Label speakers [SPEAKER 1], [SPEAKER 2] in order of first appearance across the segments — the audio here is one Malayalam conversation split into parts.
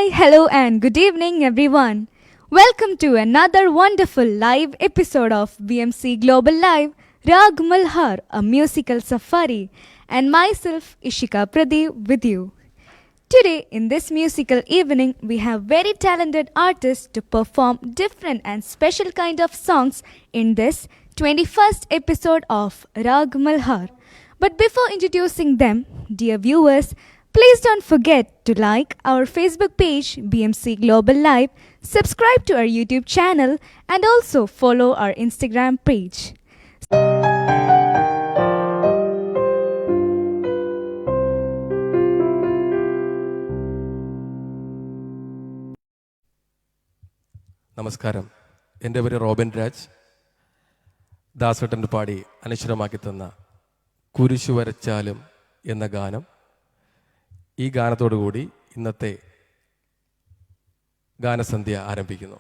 [SPEAKER 1] Hi, hello, and good evening, everyone. Welcome to another wonderful live episode of BMC Global Live, Rag Malhar, a musical safari, and myself, Ishika Pradeep, with you. Today, in this musical evening, we have very talented artists to perform different and special kind of songs in this 21st episode of Rag Malhar. But before introducing them, dear viewers, please don't forget to like our Facebook page BMC Global Live, subscribe to our YouTube channel, and also follow our Instagram page.
[SPEAKER 2] നമസ്കാരം. എൻ്റെ പേര് റോബിൻ രാജ്. ദാസേട്ടൻ്റെ പാടി അനശ്വരമാക്കി തന്ന കുരിശു വരച്ചാലും എന്ന ഗാനം, ഈ ഗാനത്തോടുകൂടി ഇന്നത്തെ ഗാനസന്ധ്യ ആരംഭിക്കുന്നു.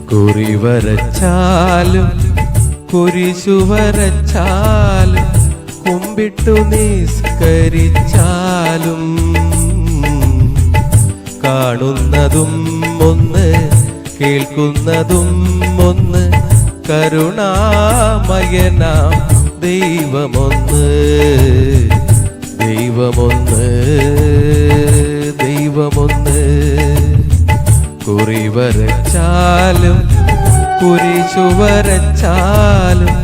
[SPEAKER 2] കുറി വരച്ചാലും കുരിശു വരച്ചാലും കുമ്പിട്ടു നിസ്കരിച്ചാലും കാണുന്നതും ഒന്ന് കേൾക്കുന്നതും ഒന്ന് കരുണാമയനാം ദൈവമൊന്ന് ദൈവമൊന്ന് ദൈവമൊന്ന്. കുറി വരച്ചാലും കുരിശു വരച്ചാലും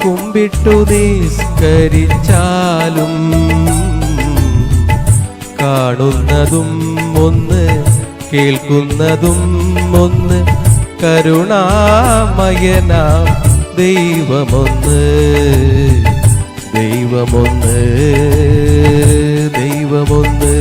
[SPEAKER 2] കുമ്പിട്ടു നിസ്കരിച്ചാലും കാണുന്നതും ഒന്ന് കേൾക്കുന്നതും ഒന്ന് കരുണാമയനാം ദൈവമൊന്ന് ദൈവമൊന്ന് ദൈവമൊന്ന്.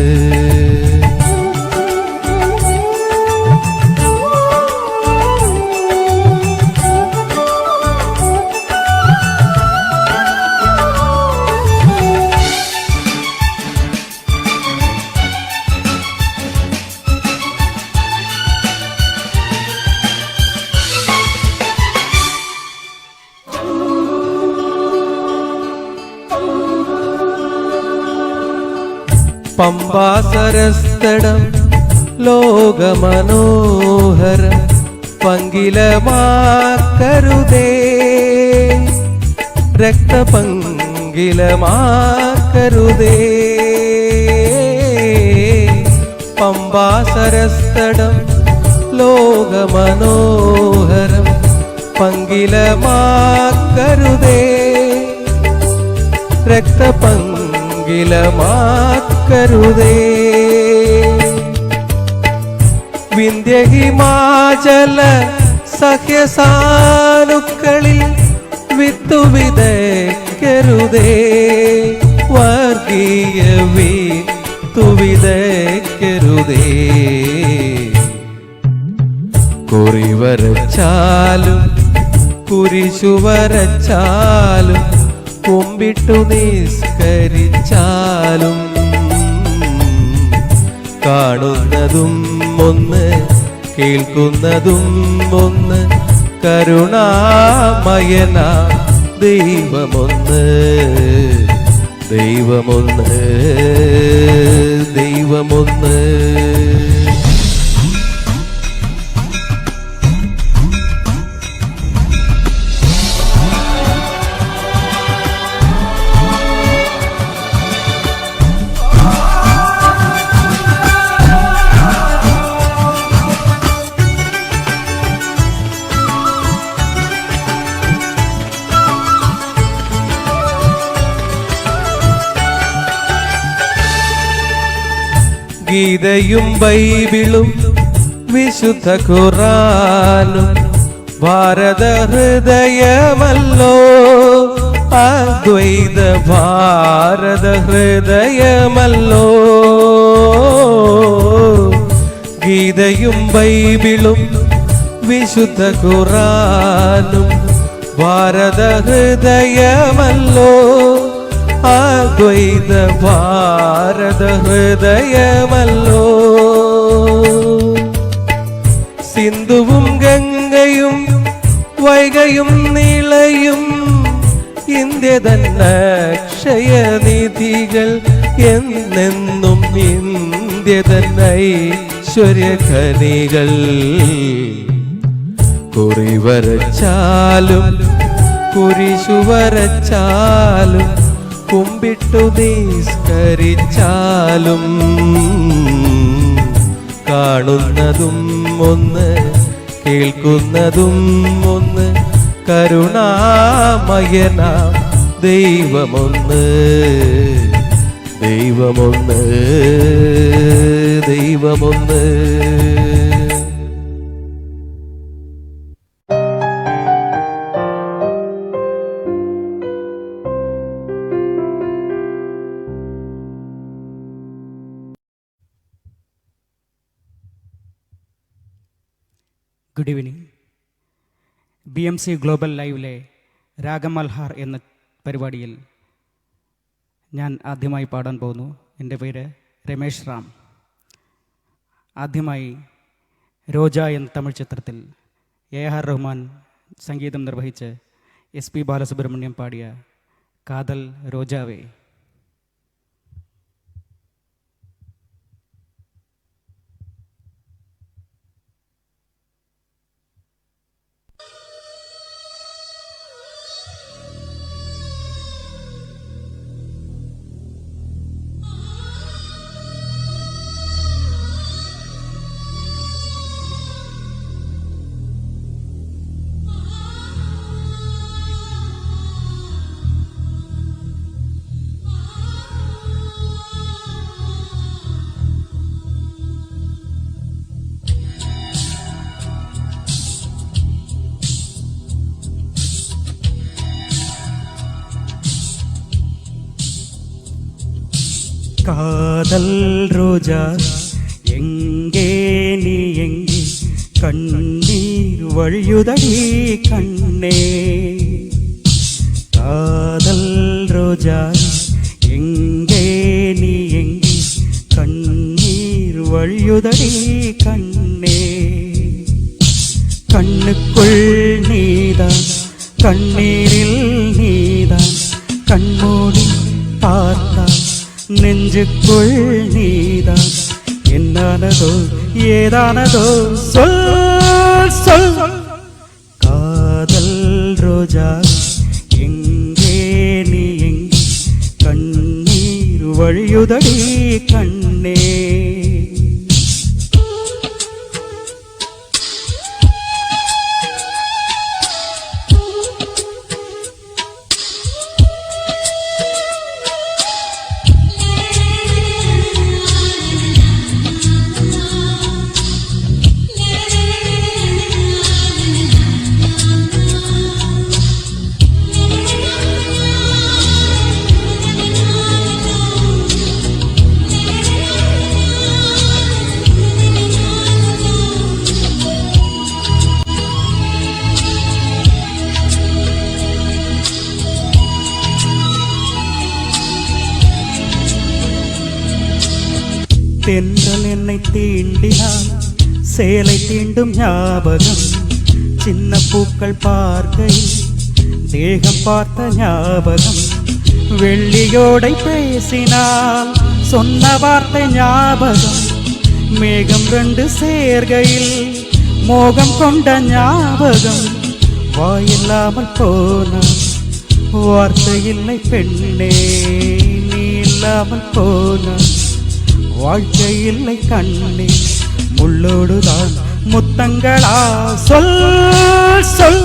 [SPEAKER 2] പമ്പാസരസ്തടം ലോകമനോഹരം പങ്കിലമാക്കരുതേ, രക്തപങ്കിലമാക്കരുതേ. പമ്പാസരസ്തടം ലോകമനോഹരം പങ്കിലമാക്കരുതേ, രക്തപങ്കിലമാക്കരുതേ. വിന്ധ്യഹിമാചല സഹ്യസാനുക്കളിൽ വിത്തു വിതയ്ക്കരുതേ, വർഗീയ വിത്തു വിതയ്ക്കരുതേ. കുറി വരച്ചാലും കുരിശു വരച്ചാലും കുമ്പിട്ടു നിസ്കരിച്ചാലും കാണുന്നതും ഒന്ന് കേൾക്കുന്നതും ഒന്ന് കരുണാമയന ദൈവമൊന്ന് ദൈവമൊന്ന് ദൈവമൊന്ന്. ഗീതയും ബൈബിളും വിശുദ്ധ ഖുറാനും ഭാരത ഹൃദയമല്ലോ അദ്വൈത ഭാരത ഹൃദയമല്ലോ ഗീതയും ബൈബിളും വിശുദ്ധ ഖുറാനും ഭാരത ഹൃദയമല്ലോ അദ്വൈത ഭാരത ഹൃദയമല്ലോ സിന്ധുവും ഗംഗയും വൈഗയും നിളയും ഇന്ത്യ തന്നെ അക്ഷയനിധികൾ എന്നെന്നും ഇന്ത്യ തന്നെ ഐശ്വര്യഖനികൾ കുറിവരച്ചാലും കുരിശു വരച്ചാലും കുമ്പിട്ടു നിസ്കരിച്ചാലും കാണുന്നതും ഒന്ന് കേൾക്കുന്നതും ഒന്ന് കരുണാമയനാം ദൈവമൊന്ന് ദൈവമൊന്ന് ദൈവമൊന്ന്.
[SPEAKER 3] Good evening. BMC ഗ്ലോബൽ ലൈവിലെ രാഗമൽഹാർ എന്ന പരിപാടിയിൽ ഞാൻ ആദ്യമായി പാടാൻ പോകുന്നു. എൻ്റെ പേര് രമേശ് റാം. ആദ്യമായി രോജ എന്ന തമിഴ് ചിത്രത്തിൽ AR റഹ്മാൻ സംഗീതം നിർവഹിച്ച് SP ബാലസുബ്രഹ്മണ്യം പാടിയ കാതൽ രോജാവേ. காதல் ரோஜா எங்கே நீ எங்கே கண்ணீர் வழியுதடி கண்ணே. காதல் ரோஜா எங்கே நீ எங்கே கண்ணீர் வழியுதடி கண்ணே. கண்ணுக்குள் நீதான் கண்ணீரில் நீதான் கண்மூடி பார்த்தான் நெஞ்சுக்குள் நீதான் என்னானதோ ஏதானதோ சொல் சொல். காதல் ரோஜா எங்கே நீ எங்கே கண்ணீர் வழியுதடி கண்ணே. தென்றல் என்னை தீண்டினான் சேலை தீண்டும் ஞாபகம். சின்ன பூக்கள் பார்க்கையில் தேகம் பார்த்த ஞாபகம். வெள்ளியோடை பேசினால் சொன்ன வார்த்தை ஞாபகம். மேகம் ரெண்டு சேர்கையில் மோகம் கொண்ட ஞாபகம். வாயில்லாமல் போனான் வார்த்தை இல்லை பெண்ணே. நீ இல்லாமல் போனான் வாழ்க்கை இல்லை கண்ணே. முள்ளோடுதான் முத்தங்களா சொல் சொல்.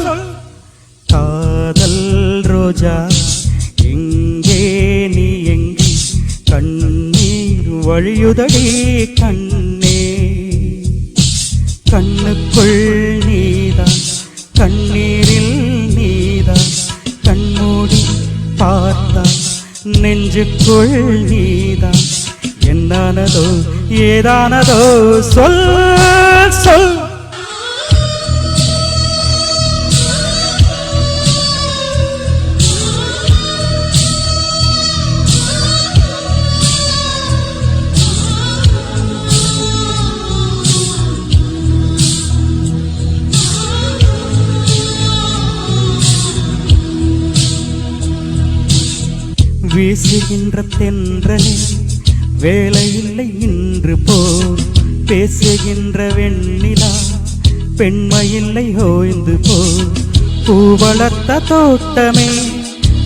[SPEAKER 3] காதல் ரோஜா எங்கே நீ எங்கே கண்ணீர் வழியுதடி கண்ணே. கண்ணுக்குள் நீதான், கண்ணீரில் நீதான், கண்மூடி பார்த்தான் நெஞ்சுக்குள் நீதான். என்னானதோ ஏதானதோ சொல் சொல். வீசுகின்ற தென்றலே வேலையில்லை இன்று போல், பேசுகின்ற வெண்ணிலா பெண்மையில்லை ஓய்ந்து போல். பூ வளர்த்த தோட்டமே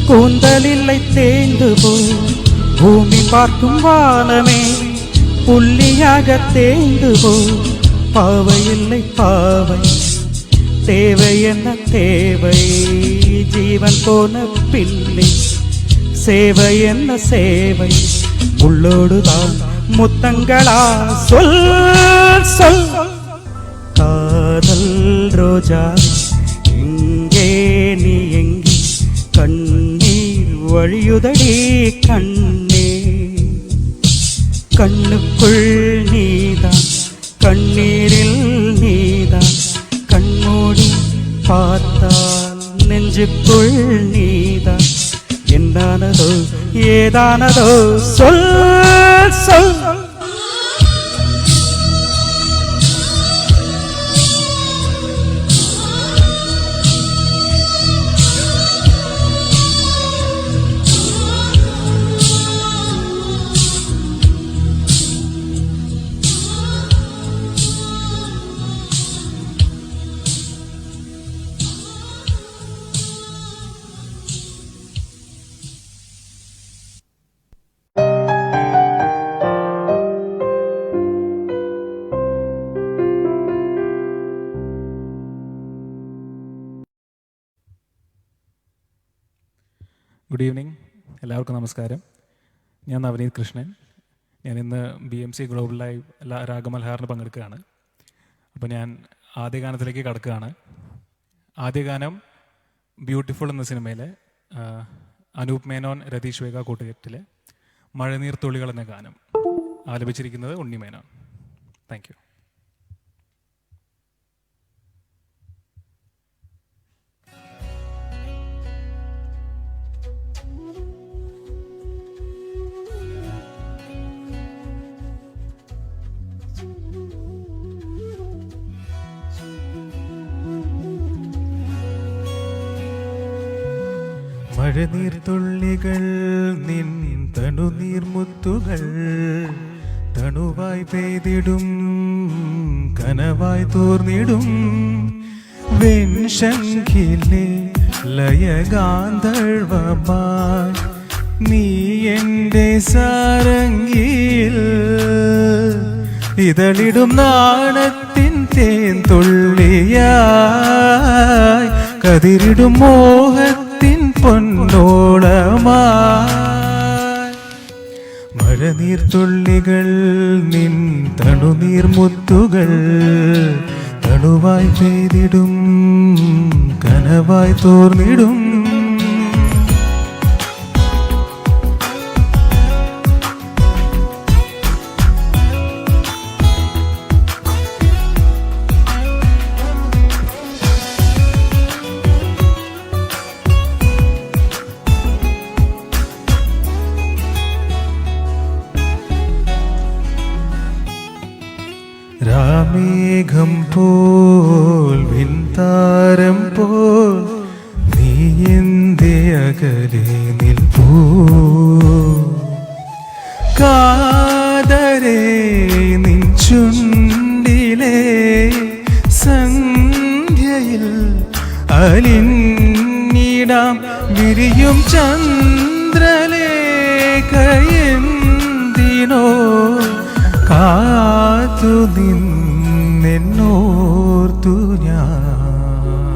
[SPEAKER 3] கூந்தலில்லை தேய்ந்து போல், பூமி பார்க்கும் வானமே புள்ளியாக தேய்ந்து போல். பாவையில்லை பாவை தேவை என்ன தேவை, ஜீவன் போன பிள்ளை சேவை என்ன சேவை, உள்ளோடுதான் முத்தங்களா சொல் சொல். காதல் ரோஜா எங்கே நீ எங்கே, கண்ணீர் வழியுதடி கண்ணே. கண்ணுக்குள் நீதான், கண்ணீரில் நீதான், கண்மூடி பார்த்தால் நெஞ்சுக்குள் நீதான். என்னானதோ ஏதானதோ சொல் சொல்.
[SPEAKER 4] ഗുഡ് ഈവനിങ്, എല്ലാവർക്കും നമസ്കാരം. ഞാൻ നവനീത് കൃഷ്ണൻ. ഞാൻ ഇന്ന് BMC ഗ്ലോബൽ ലൈവ് രാഗമൽഹാറിന് പങ്കെടുക്കുകയാണ്. അപ്പോൾ ഞാൻ ആദ്യ ഗാനത്തിലേക്ക് കടക്കുകയാണ്. ആദ്യ ഗാനം ബ്യൂട്ടിഫുൾ എന്ന സിനിമയിലെ അനൂപ് മേനോൻ രതീഷ് വേഗ കൂട്ടുകെട്ടിലെ മഴനീർ തുള്ളികൾ എന്ന ഗാനം ആലപിച്ചിരിക്കുന്നത് ഉണ്ണി മേനോൻ. Thank you.
[SPEAKER 5] മഴനീർത്തുള്ളികൾ നിൻ തണുനീർമുത്തുകൾ തണുവായി പെയ്തിടും കനവായി തോർന്നിടും വെൺശങ്കിലെ ലയഗാന്ധർവമായി നീ എൻ്റെ സാരംഗിയിൽ ഇതളിടും നാണത്തിൻ തേൻ തുള്ളിയായി കതിരിടും മോഹത്തിൻ പൊന്നോളമായി മഴനീർത്തുള്ളികൾ നിൻ തണുനീർമുത്തുകൾ തണുവായി പെയ്തിടും കനവായി തോർന്നിടും രാമേഘം പോൽ വിൻതാരം പോൽ നീ എന്തേ അകലെ നിൽപ്പൂ കാതരേ നിൻ ചുണ്ടിലെ സന്ധ്യയിൽ അലിഞ്ഞിടാം വിരിയും ചന്ദ്രലേഖയെന്തിനോ കാത്തു നിന്നോർത്തു ഞാൻ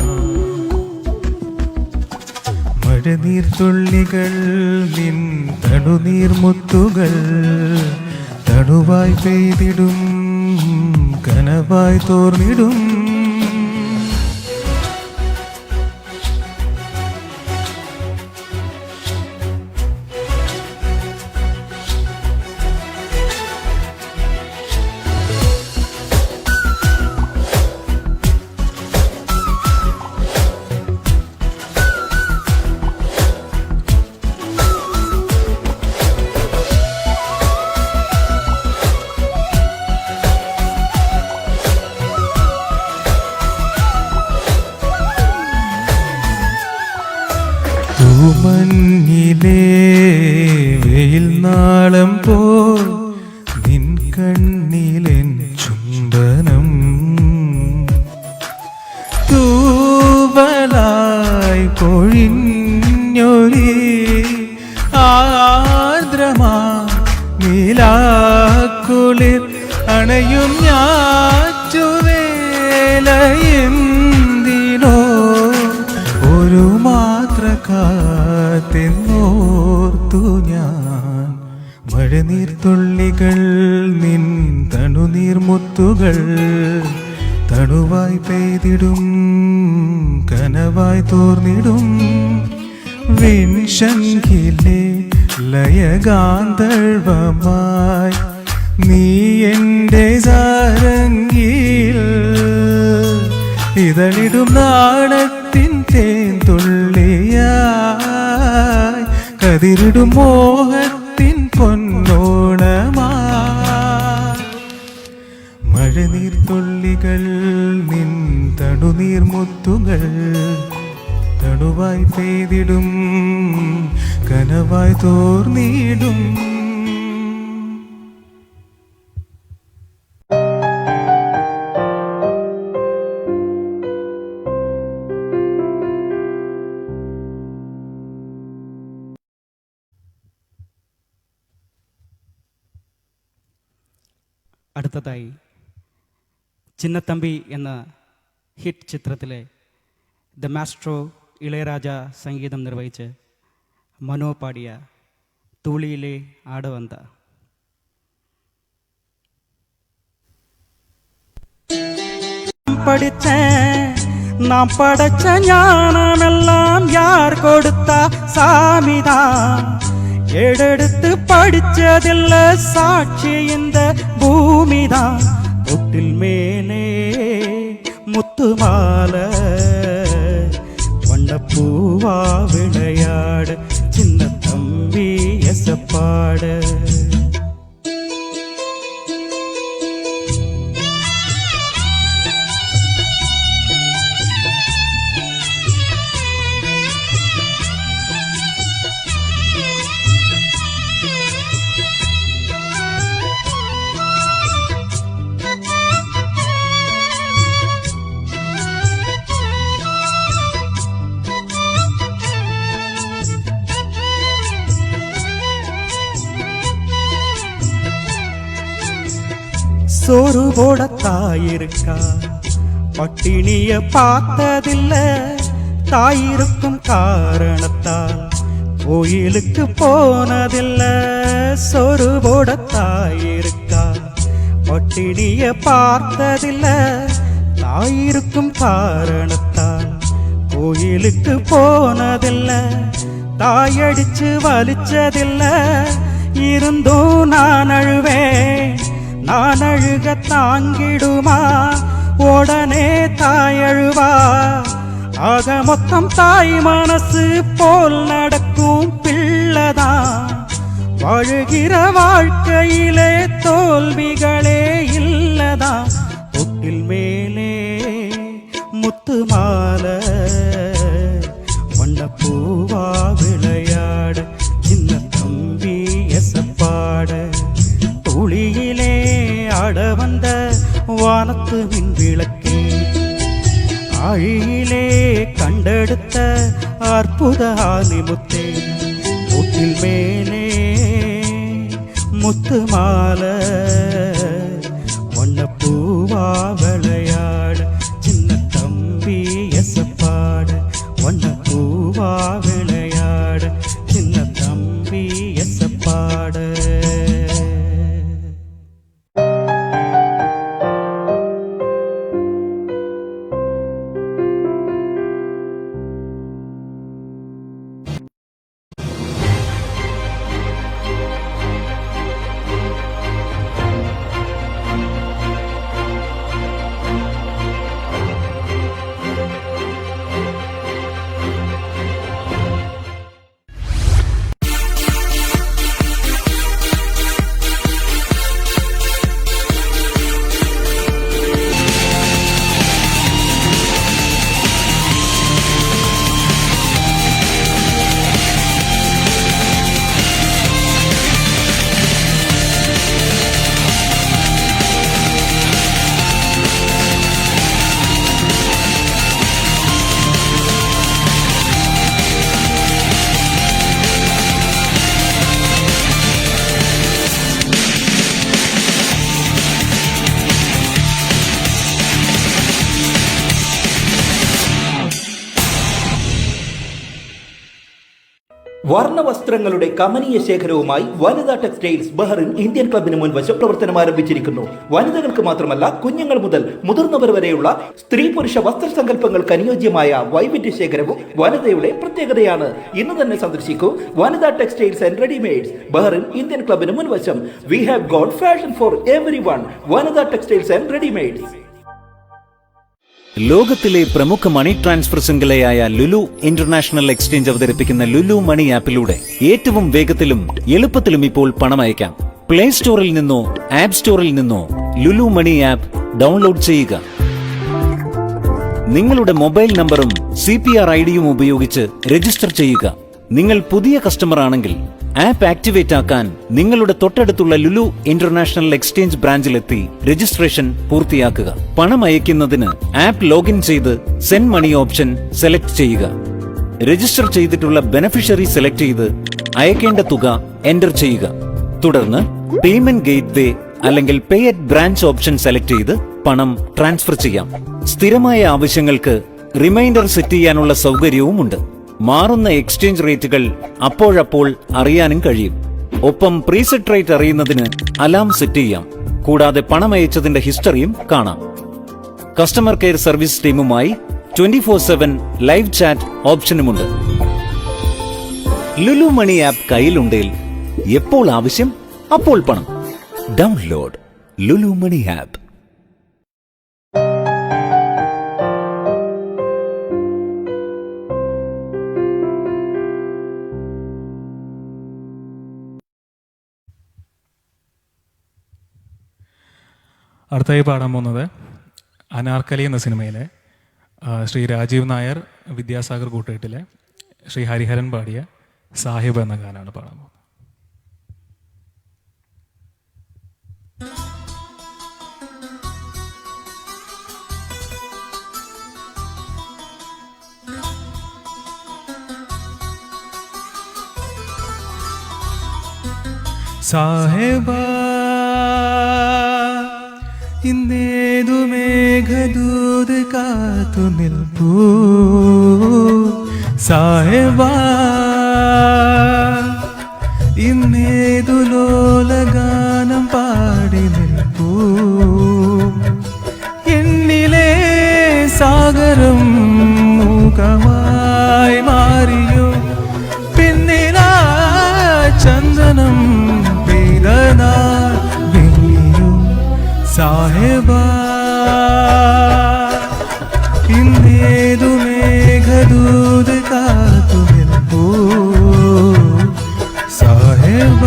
[SPEAKER 5] മഴനീർത്തുള്ളികൾ നിൻ തണുനീർമുത്തുകൾ തണുവായി പെയ്തിടും കന കനവായി തോർന്നിടും. മഞ്ഞിലേ വെയിൽ നാളം പോൽ നിൻ കണ്ണിലെൻ ചുംബനം തൂവലായി പൊഴിഞ്ഞൊരി ആർദ്രമാ നീലാക്കുളിർ അണയും ഞാറ്റുവേലയെന്തിനോ ഒരു മാത്ര കാത്തെന്നോർത്തു ഞാൻ. മഴനീർത്തുള്ളികൾ നിൻ തണുനീർമുത്തുകൾ തണുവായി പെയ്തിടും കനവായി തോർന്നിടും. വിൻശങ്കിലെ ലയഗാന്ധർവമായി നീ എൻ്റെ സാരംഗിൽ ഇതളിടും നാണത്തിൻ തേൻ തുള്ളിയായി കതിരിടും മോഹത്തിൻ പൊന്നോണമായി. മഴനീർത്തുള്ളികൾ നിൻ തണുനീർമുത്തുകൾ തണുവായി പെയ്തിടും കനവായി തോർന്നിടും.
[SPEAKER 3] അടുത്തതായി ചിന്നത്തമ്പി എന്ന ഹിറ്റ് ചിത്രത്തിലെ ദ മാസ്ട്രോ ഇളയരാജ സംഗീതം നിർവഹിച്ച് മനോ പാടിയ തൂളിയിലെ ആടവന്ത. நாம் படைச்ச ஞானமெல்லாம் யார் கொடுத்தா? சாமிதான். ஏடெடுத்து படிச்சதில்ல, சாட்சி இந்த பூமிதான். தொட்டில் மேலே முத்துமாலை வண்ணப்பூவா விளையாடு சின்ன தம்பி எசப்பாடு. சோறு போட தாயிருக்கா, பட்டினிய பார்த்ததில்ல. தாயிருக்கும் காரணத்தால் கோயிலுக்கு போனதில்ல. சோறு போட தாயிருக்கா, பட்டினிய பார்த்ததில்ல. தாயிருக்கும் காரணத்தால் கோயிலுக்கு போனதில்ல. தாயடிச்சு வலிச்சதில்ல, இருந்தும் நான் அழுவேன். நான் அழுக தாங்கிடுமா உடனே தாயழுவா? ஆக மொத்தம் தாய் மனசு போல் நடக்கும் பிள்ளைதான். வாழுகிற வாழ்க்கையிலே தோல்விகளே இல்லதான். தொட்டில் மேலே முத்து மாலை வண்ணப்பூவா விளையாடு சின்ன தம்பி எசப்பாடு. துளியிலே ஆட வந்த வானத்து மின் விளக்கே, ஆழியிலே கண்டெடுத்த அற்புத ஆலிமுத்தே. முத்தில் மேலே முத்து மாலை வண்ணப்பூவா விளையாடு சின்ன தம்பி எசப்பாடு. வண்ணப்பூவா விளையாடு சின்ன தம்பி எசப்பாடு.
[SPEAKER 6] വർണ്ണവസ്ത്രങ്ങളുടെ കമനീയ ശേഖരവുമായി വനിതാ ടെക്സ്റ്റൈൽസ് ബഹ്റിൻ ഇന്ത്യൻ ക്ലബിന് മുൻവശം പ്രവർത്തനം ആരംഭിച്ചിരിക്കുന്നു. വനിതകൾക്ക് മാത്രമല്ല, കുഞ്ഞുങ്ങൾ മുതൽ മുതിർന്നവർ വരെയുള്ള സ്ത്രീ പുരുഷ വസ്ത്രസങ്കല്പങ്ങൾക്ക് അനുയോജ്യമായ വൈവിധ്യ ശേഖരവും വനിതയുടെ പ്രത്യേകതയാണ്. ഇന്ന് തന്നെ സന്ദർശിക്കൂ Vanitha textiles and readymades Bahrain Indian ക്ലബിന് മുൻവശം. We have got fashion for everyone. Vanitha textiles and readymades.
[SPEAKER 7] ലോകത്തിലെ പ്രമുഖ മണി ട്രാൻസ്ഫർ ശൃംഖലയായ ലുലു ഇന്റർനാഷണൽ എക്സ്ചേഞ്ച് അവതരിപ്പിക്കുന്ന ലുലു മണി ആപ്പിലൂടെ ഏറ്റവും വേഗത്തിലും എളുപ്പത്തിലും ഇപ്പോൾ പണം അയക്കാം. പ്ലേ സ്റ്റോറിൽ നിന്നോ ആപ്പ് സ്റ്റോറിൽ നിന്നോ ലുലു മണി ആപ്പ് ഡൗൺലോഡ് ചെയ്യുക. നിങ്ങളുടെ മൊബൈൽ നമ്പറും CPR ഐഡിയും ഉപയോഗിച്ച് രജിസ്റ്റർ ചെയ്യുക. നിങ്ങൾ പുതിയ കസ്റ്റമർ ആണെങ്കിൽ ആപ്പ് ആക്ടിവേറ്റ് ആക്കാൻ നിങ്ങളുടെ തൊട്ടടുത്തുള്ള ലുലു ഇന്റർനാഷണൽ എക്സ്ചേഞ്ച് ബ്രാഞ്ചിലെത്തി രജിസ്ട്രേഷൻ പൂർത്തിയാക്കുക. പണം അയക്കുന്നതിന് ആപ്പ് ലോഗിൻ ചെയ്ത് സെൻഡ് മണി ഓപ്ഷൻ സെലക്ട് ചെയ്യുക. രജിസ്റ്റർ ചെയ്തിട്ടുള്ള ബെനഫിഷ്യറി സെലക്ട് ചെയ്ത് അയക്കേണ്ട തുക എൻ്റർ ചെയ്യുക. തുടർന്ന് പേയ്മെന്റ് ഗേറ്റ്വേ അല്ലെങ്കിൽ പേ അറ്റ് ബ്രാഞ്ച് ഓപ്ഷൻ സെലക്ട് ചെയ്ത് പണം ട്രാൻസ്ഫർ ചെയ്യാം. സ്ഥിരമായ ആവശ്യങ്ങൾക്ക് റിമൈൻഡർ സെറ്റ് ചെയ്യാനുള്ള സൗകര്യവുമുണ്ട്. മാറുന്ന എക്സ്ചേഞ്ച് റേറ്റുകൾ അപ്പോഴപ്പോൾ അറിയാനും കഴിയും. ഒപ്പം പ്രീസെറ്റ് റേറ്റ് അറിയുന്നതിന് അലാം സെറ്റ് ചെയ്യാം. കൂടാതെ പണം അയച്ചതിന്റെ ഹിസ്റ്ററിയും കാണാം. കസ്റ്റമർ കെയർ സർവീസ് ടീമുമായി 24/7 ലൈവ് ചാറ്റ് ഓപ്ഷനുമുണ്ട്. ലുലു മണി ആപ്പ് കയ്യിലുണ്ടെങ്കിൽ എപ്പോൾ ആവശ്യം അപ്പോൾ പണം. Download Lulu money app.
[SPEAKER 4] അടുത്തായി പാടാൻ പോകുന്നത് അനാർക്കലി എന്ന സിനിമയിലെ ശ്രീ രാജീവ് നായർ, വിദ്യാസാഗർ കൂട്ടുകെട്ടിലെ ശ്രീ ഹരിഹരൻ പാടിയ സാഹിബ് എന്ന ഗാനമാണ് പാടാൻ പോകുന്നത്.
[SPEAKER 5] സാഹിബ ഇന്നേതു മേഘദൂത് കാത്തു നിൽപ്പൂ. സാഹിബ ഇന്നേതു ലോലഗാനം പാടി നിൽപ്പൂ. എന്നിലെ സാഗരം മൂകമായി മാറിയോ, പിന്നിലാ ചന്ദനം പെയ്തനാ വെള്ളിയോ. സാഹിബ ഇന്നേതു മേഘദൂത് കാത്തു നിൽപ്പൂ. സാഹിബ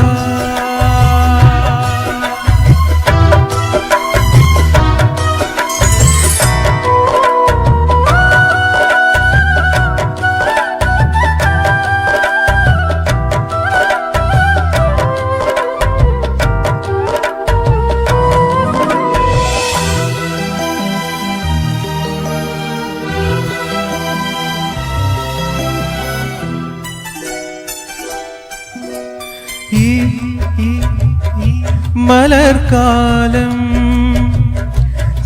[SPEAKER 5] മലർക്കാലം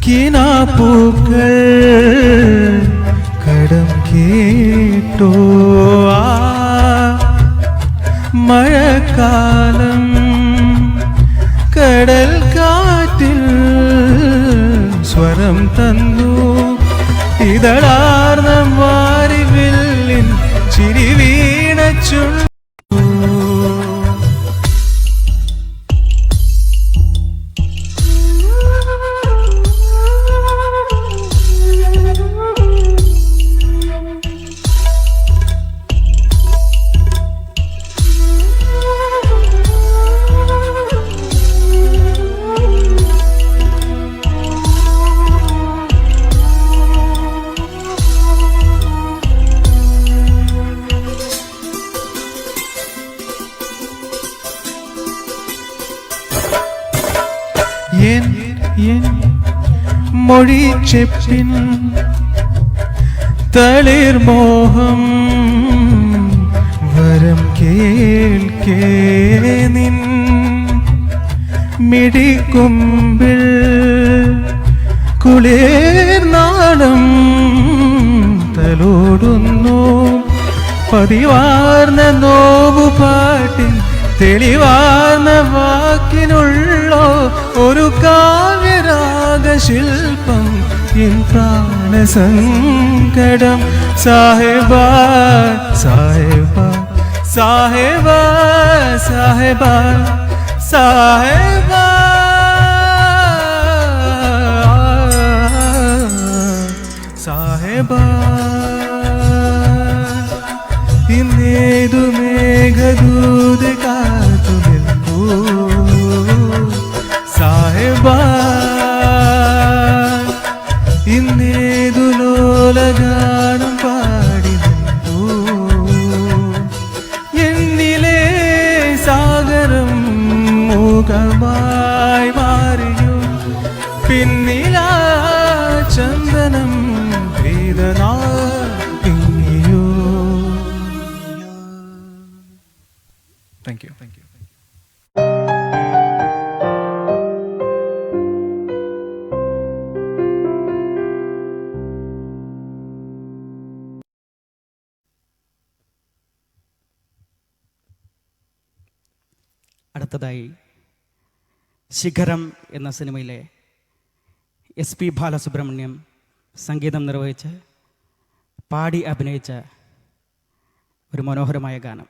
[SPEAKER 5] കിനാപ്പൂക്കൾ കടം കേട്ടോ. മഴക്കാലം കടൽ കാറ്റിൽ സ്വരം തന്നു. ഇതളാർന്ന മാറിവില്ലിൻ ചിരി വീണ ചുണ്ടു. മൊഴിച്ചെപ്പിൻ തളിർമോഹം വരം കേൾക്കേ നിൻ മിടിക്കുമ്പിൽ കുളിർ നാളം തലോടുന്നു. പതിവാർന്ന നോവുപാട്ടിൻ തെളിവാർന്ന വാക്കിനുള്ളോ ഒരു കാവ്യരാഗശില്പം എൻ പ്രാണസങ്കടം സാഹിബ സാഹിബ സാഹിബ സാഹിബ സാഹിബ സാഹിബ ಇನ್ನೇದು ಮೇಘದೂತ ಕಾತು ನಿಲ್ಪು ಸಾಹೇಬ ಇನ್ನೇದು ಲೋಲಗಾനം പാടി നിൽപ്പു എന്നിലെ സാഗരം മൂകമായി മാറിയും പിന്നിലാ ചന്ദനം വേദനാ പിന്നിയോ. Thank you.
[SPEAKER 3] അടുത്തതായി ശിഖരം എന്ന സിനിമയിലെ SP ബാലസുബ്രഹ്മണ്യം സംഗീതം നിർവഹിച്ച് പാടി അഭിനയിച്ച ഒരു മനോഹരമായ ഗാനം.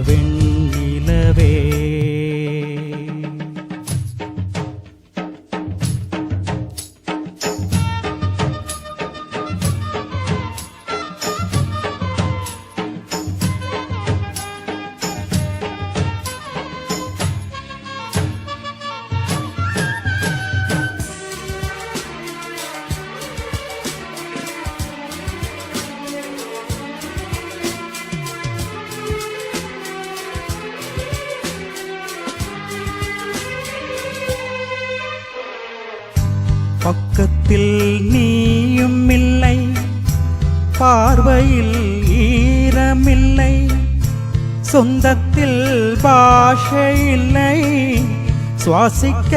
[SPEAKER 3] വെണ്ണിലവേ பக்கத்தில் நீயும் இல்லை, பார்வையில் ஈரமில்லை, சொந்தத்தில் பாஷை இல்லை, சுவாசிக்க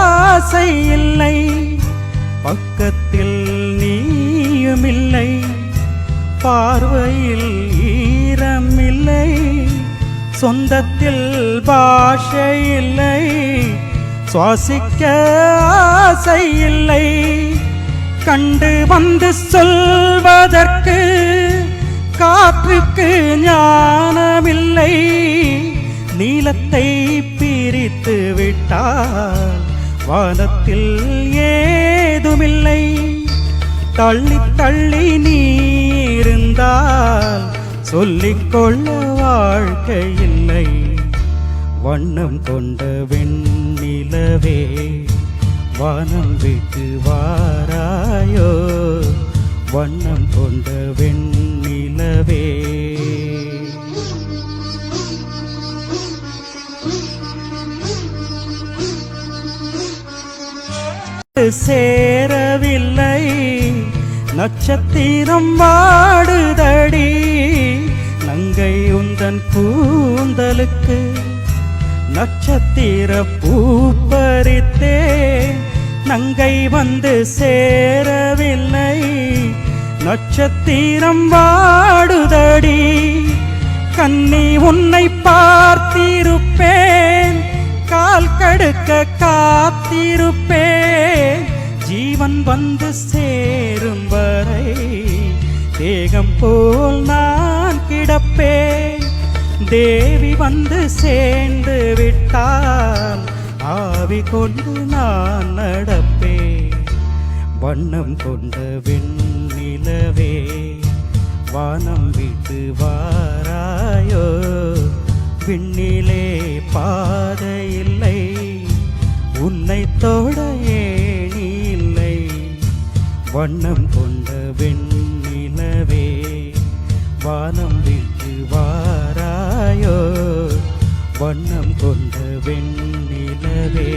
[SPEAKER 3] ஆசை இல்லை. பக்கத்தில் நீயும் இல்லை, பார்வையில் ஈரமில்லை, சொந்தத்தில் பாஷை இல்லை, சுவாசிக்க ஆசை இல்லை. கண்டு வந்து சொல்வதற்கு காற்றுக்கு ஞானமில்லை. நீலத்தை பிரித்து விட்டால் வானத்தில் ஏதுமில்லை. தள்ளி தள்ளி நீ இருந்தால் சொல்லிக்கொள்ள வாழ்க்கை இல்லை. வண்ணம் கொண்ட வெண்ணிலவே வானம் விட்டு வாராயோ, வண்ணம் கொண்ட வெண்ணிலவே. சேரவில்லை நட்சத்திரம் வாடுதடி, நங்கை உந்தன் கூந்தலுக்கு நட்சத்திர பூ பறித்தே. நங்கை வந்து சேரவில்லை நட்சத்திரம் வாடுதடி, கன்னி உன்னை பார்த்திருப்பேன், கால் கடுக்க காத்திருப்பேன். ஜீவன் வந்து சேரும் வரை தேகம் போல் நான் கிடப்பேன். தேவி வந்து சேர்ந்து விட்டால் ஆவி கொண்டு நான் நடப்பேன். வண்ணம் கொண்ட வெண்ணிலவே வானம் விட்டு வாராயோ, விண்ணிலே பாதை இல்லை, உன்னை தொட ஏணி இல்லை. வண்ணம் கொண்ட வெண்ணிலவே வானம் விட்டு வாராயோ, வண்ணம் கொண்ட வெண்ணிலவே.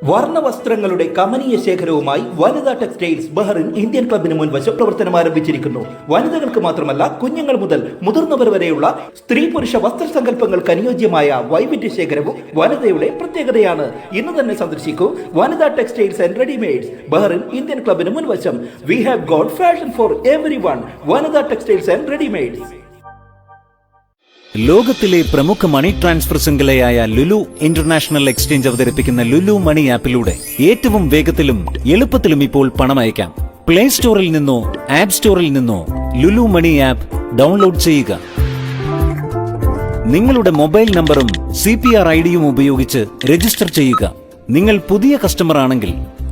[SPEAKER 6] വർണ്ണവസ്ത്രങ്ങളുടെ കമനീയ ശേഖരവുമായി വനിതാ ടെക്സ്റ്റൈൽസ് ബഹറിൻ ഇന്ത്യൻ ക്ലബിന് മുൻവശം പ്രവർത്തനം ആരംഭിച്ചിരിക്കുന്നു. വനിതകൾക്ക് മാത്രമല്ല കുഞ്ഞുങ്ങൾ മുതൽ മുതിർന്നവർ വരെയുള്ള സ്ത്രീ പുരുഷ വസ്ത്രസങ്കല്പങ്ങൾക്ക് അനുയോജ്യമായ വൈവിധ്യ ശേഖരവും വനിതയുടെ പ്രത്യേകതയാണ്. ഇന്ന് തന്നെ സന്ദർശിക്കൂ Vanitha textiles and readymades Bahrain Indian ക്ലബിന് മുൻവശം. We have got fashion for everyone. Vanitha textiles and readymades.
[SPEAKER 7] ലോകത്തിലെ പ്രമുഖ മണി ട്രാൻസ്ഫർ ശൃംഖലയായ ലുലു ഇന്റർനാഷണൽ എക്സ്ചേഞ്ച് അവതരിപ്പിക്കുന്ന ലുലു മണി ആപ്പിലൂടെ ഏറ്റവും വേഗത്തിലും എളുപ്പത്തിലും ഇപ്പോൾ പണം അയക്കാം. പ്ലേ സ്റ്റോറിൽ നിന്നോ ആപ്പ് സ്റ്റോറിൽ നിന്നോ ലുലു മണി ആപ്പ് ഡൗൺലോഡ് ചെയ്യുക. നിങ്ങളുടെ മൊബൈൽ നമ്പറും CPR ഐഡിയും ഉപയോഗിച്ച് രജിസ്റ്റർ ചെയ്യുക. നിങ്ങൾ പുതിയ കസ്റ്റമർ ആണെങ്കിൽ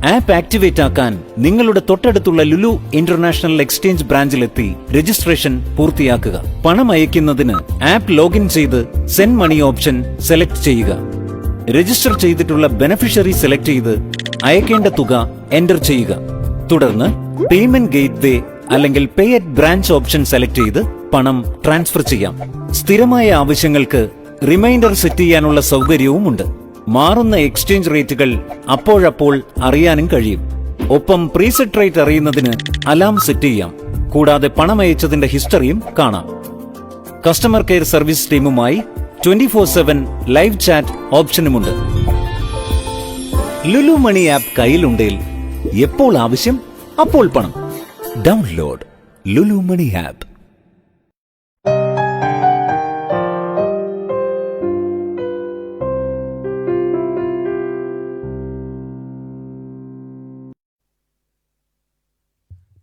[SPEAKER 7] ആപ്പ് ആക്ടിവേറ്റ് ആക്കാൻ നിങ്ങളുടെ തൊട്ടടുത്തുള്ള ലുലു ഇന്റർനാഷണൽ എക്സ്ചേഞ്ച് ബ്രാഞ്ചിലെത്തി രജിസ്ട്രേഷൻ പൂർത്തിയാക്കുക. പണം അയക്കുന്നതിന് ആപ്പ് ലോഗിൻ ചെയ്ത് സെൻഡ് മണി ഓപ്ഷൻ സെലക്ട് ചെയ്യുക. രജിസ്റ്റർ ചെയ്തിട്ടുള്ള ബെനഫിഷ്യറി സെലക്ട് ചെയ്ത് അയക്കേണ്ട തുക എന്റർ ചെയ്യുക. തുടർന്ന് പേയ്മെന്റ് ഗേറ്റ്വേ അല്ലെങ്കിൽ പേ അറ്റ് ബ്രാഞ്ച് ഓപ്ഷൻ സെലക്ട് ചെയ്ത് പണം ട്രാൻസ്ഫർ ചെയ്യാം. സ്ഥിരമായ ആവശ്യങ്ങൾക്ക് റിമൈൻഡർ സെറ്റ് ചെയ്യാനുള്ള സൗകര്യവുമുണ്ട്. മാറുന്ന എക്സ്ചേഞ്ച് റേറ്റുകൾ അപ്പോഴപ്പോൾ അറിയാനും കഴിയും. ഒപ്പം പ്രീസെറ്റ് റേറ്റ് അറിയുന്നതിന് അലാം സെറ്റ് ചെയ്യാം. കൂടാതെ പണം അയച്ചതിന്റെ ഹിസ്റ്ററിയും കാണാം. കസ്റ്റമർ കെയർ സർവീസ് ടീമുമായി 24/7 ലൈവ് ചാറ്റ് ഓപ്ഷനുമുണ്ട്. ലുലു മണി ആപ്പ് കയ്യിലുണ്ടെങ്കിൽ എപ്പോൾ ആവശ്യം അപ്പോൾ പണം. Download Lulu money app.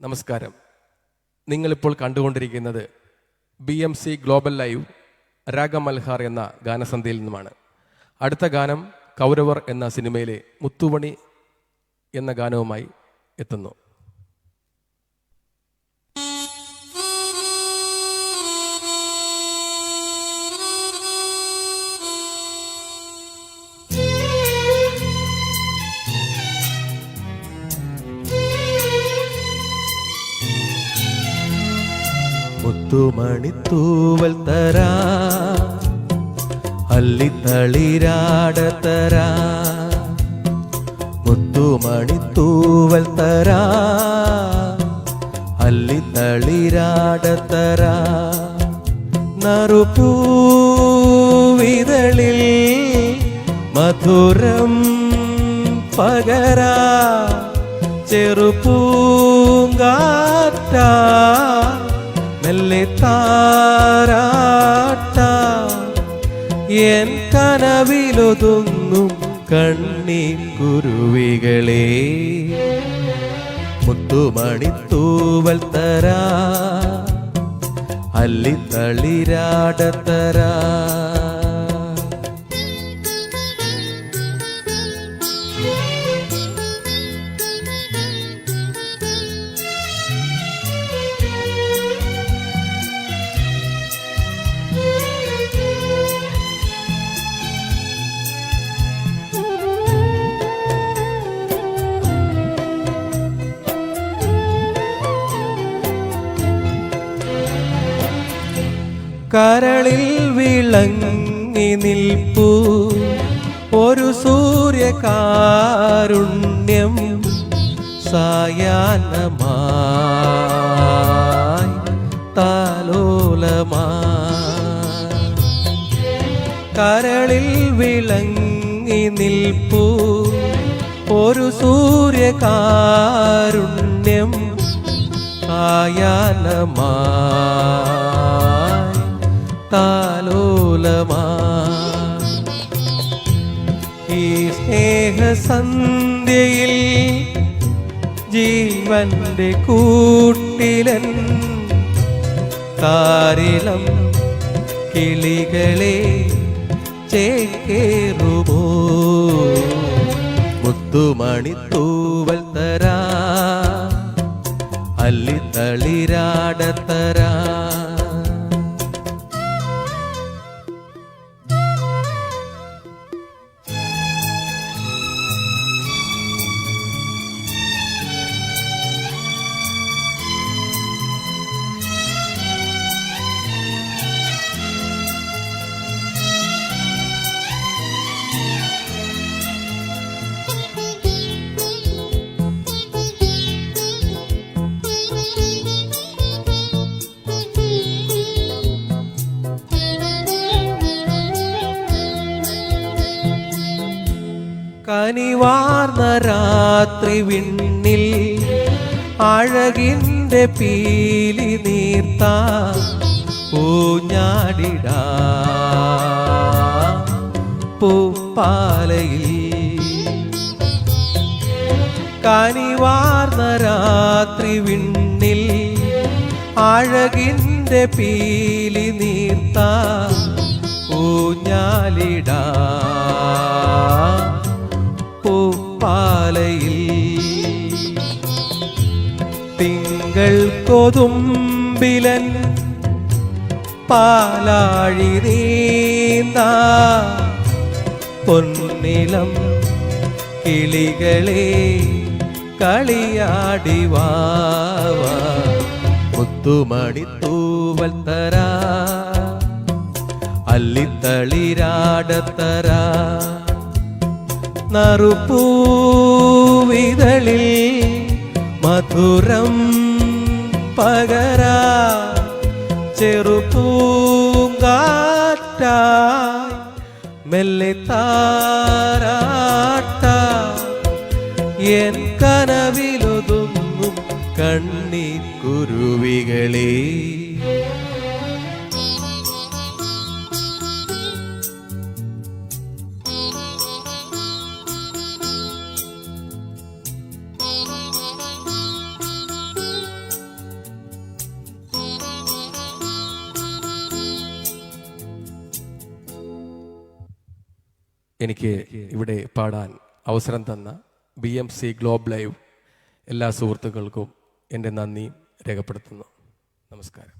[SPEAKER 2] നമസ്കാരം. നിങ്ങളിപ്പോൾ കണ്ടുകൊണ്ടിരിക്കുന്നത് BMC ഗ്ലോബൽ ലൈവ് രാഗമൽഹാർ എന്ന ഗാനസന്ധ്യയിൽ നിന്നുമാണ്. അടുത്ത ഗാനം കൗരവർ എന്ന സിനിമയിലെ മുത്തുമണി എന്ന ഗാനവുമായി എത്തുന്നു.
[SPEAKER 5] മുത്തുമണിത്തൂവൽ തരാ അല്ലിത്തളിരാട തരാ മുത്തുമണിത്തൂവൽ തരാ അല്ലിത്തളിരാട തരാ നറുപൂവിതളിൽ മധുരം പകരാ ചെറുപൂങ്കാറ്റ മെല്ലെ താരാട്ട എൻ കനവിലൊതുങ്ങും കണ്ണിക്കുരുവികളെ മുത്തുമണിത്തൂവൽ തരാ അല്ലിത്തളിരാട തരാ കരളിൽ വിളങ്ങി നിൽപ്പൂ ഒരു സൂര്യകാരുണ്യം സായാഹ്നമായി താലോലമായി കരളിൽ വിളങ്ങി നിൽപ്പൂ ഒരു സൂര്യകാരുണ്യം സായാഹ്നമായി താലോലമായി ഈ സ്നേഹസന്ധ്യയിൽ ജീവന്റെ കൂട്ടിലൻ താരിളം കിളികളെ ചേക്കേറുമോ മുത്തുമണിത്തൂവൽ തരാ അല്ലിത്തളിരാട തരാ കനിവാർന്ന രാത്രി വിണ്ണിൽ അഴകിൻ്റെ പീലി നീർത്ത ഊഞ്ഞാടിടാ പൂപ്പാലയിൽ. കനിവാർന്ന രാത്രി വിണ്ണിൽ അഴകിൻ്റെ പീലി നീർത്ത ഊഞ്ഞാലിടാ പൂപ്പാലയിൽ. തിങ്കൾ കൊതുമ്പിലൻ പാലാഴി നീന്ത പൊന്നിലം കിളികളെ കളിയാടി വാവ. മുത്തുമണി തൂവൽ തരാ അല്ലിത്തളിരാടത്തരാ നറുപൂവിതളിൽ മധുരം പകരാ ചെറുപൂങ്കാറ്റായി മെല്ലെ താരാട്ട എൻ കനവിലൊതുങ്ങും കണ്ണിക്കുരുവികളെ.
[SPEAKER 2] എനിക്ക് ഇവിടെ പാടാൻ അവസരം തന്ന BMC ഗ്ലോബൽ ലൈവ് എല്ലാ സുഹൃത്തുക്കൾക്കും എൻ്റെ നന്ദി രേഖപ്പെടുത്തുന്നു. നമസ്കാരം.